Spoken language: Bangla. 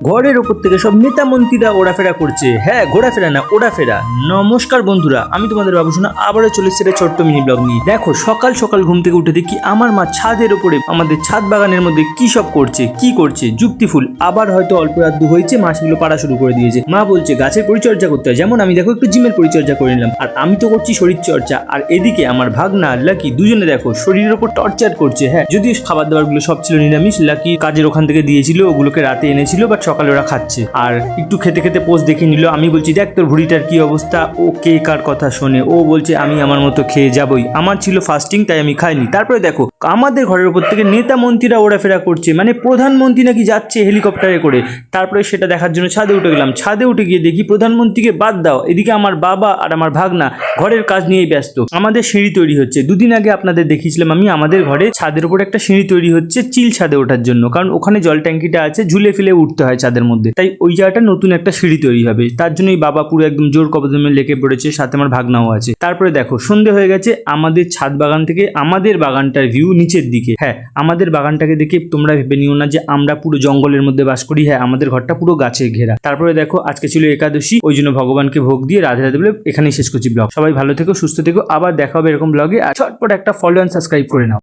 ঘরের উপর থেকে সব নেতা মন্ত্রীরা ওড়াফেরা করছে। হ্যাঁ, ঘোরাফেরা না ওড়াফেরা। নমস্কার বন্ধুরা, আমি তোমাদের বাবুসোনা আবারও চলে এসেছি একটা ছোট্ট মিনি ব্লগ নিয়ে। দেখো, সকাল সকাল ঘুম থেকে উঠে দেখি আমার মা ছাদের উপরে আমাদের ছাদ বাগানের মধ্যে কি সব করছে, কি করছে। যুক্তি ফুল আবার হয়তো অল্প আধটু হয়েছে, মা সেগুলো পাড়া শুরু করে দিয়েছে। মা বলছে গাছের পরিচর্যা করতে হয়, যেমন আমি দেখো একটু জিমের পরিচর্যা করে নিলাম, আর আমি তো করছি শরীর চর্চা। আর এদিকে আমার ভাগনা লাকি দুজনে দেখো শরীরের উপর টর্চার করছে। হ্যাঁ, যদিও খাবার দাবার গুলো সব ছিল নিরামিষ, লাকি কাজের ওখান থেকে দিয়েছিল, ওগুলোকে রাতে এনেছিল, বাট সকালে ওরা খাচ্ছে। আর একটু খেতে খেতে পোস্ট দেখে নিল। আমি বলছি দেখ তোর ভুড়িটার কি অবস্থা। ও কে কার কথা শোনে, ও বলছে আমি আমার মতো খেয়ে যাবই, আমার ছিল ফাস্টিং তাই আমি খাইনি। তারপরে দেখো আমাদের ঘরের উপর থেকে নেতা মন্ত্রীরা ওড়াফেরা করছে, মানে প্রধানমন্ত্রী নাকি যাচ্ছে হেলিকপ্টারে করে। তারপরে সেটা দেখার জন্য ছাদে উঠে গেলাম। ছাদে উঠে গিয়ে দেখি প্রধানমন্ত্রীকে বাদ দাও, এদিকে আমার বাবা আর আমার ভাগনা ঘরের কাজ নিয়েই ব্যস্ত। আমাদের সিঁড়ি তৈরি হচ্ছে। দুদিন আগে আপনাদের দেখিয়েছিলাম আমি আমাদের ঘরে ছাদের উপর একটা সিঁড়ি তৈরি হচ্ছে চিল ছাদে ওঠার জন্য, কারণ ওখানে জল ট্যাঙ্কিটা আছে, ঝুলে ফেলে উঠতে হয় ছাদের মধ্যে। তাই ওই জায়গাটা নতুন একটা সিঁড়ি তৈরি হবে, তার জন্যই বাবা পুরো একদম জোর কদমে লেগে পড়েছে, সাথে আমার ভাগনাও আছে। তারপরে দেখো সন্ধে হয়ে গেছে। আমাদের ছাদ বাগান থেকে আমাদের বাগানটার ভিউ নিচের দিকে। হ্যাঁ, আমাদের বাগানটাকে দেখে তোমরা ভেবে নিও না যে আমরা পুরো জঙ্গলের মধ্যে বাস করি। হ্যাঁ, আমাদের ঘরটা পুরো গাছে ঘেরা। তারপরে দেখো আজকে ছিল একাদশী, ওই জন্য ভগবানকে ভোগ দিয়ে রাধে রাধে বলে এখানেই শেষ করছি ব্লগ। সবাই ভালো থেকো, সুস্থ থেকো, আবার দেখা হবে এরকম ব্লগে। আর ঝটপট একটা ফলো অ্যান্ড সাবস্ক্রাইব করে নাও।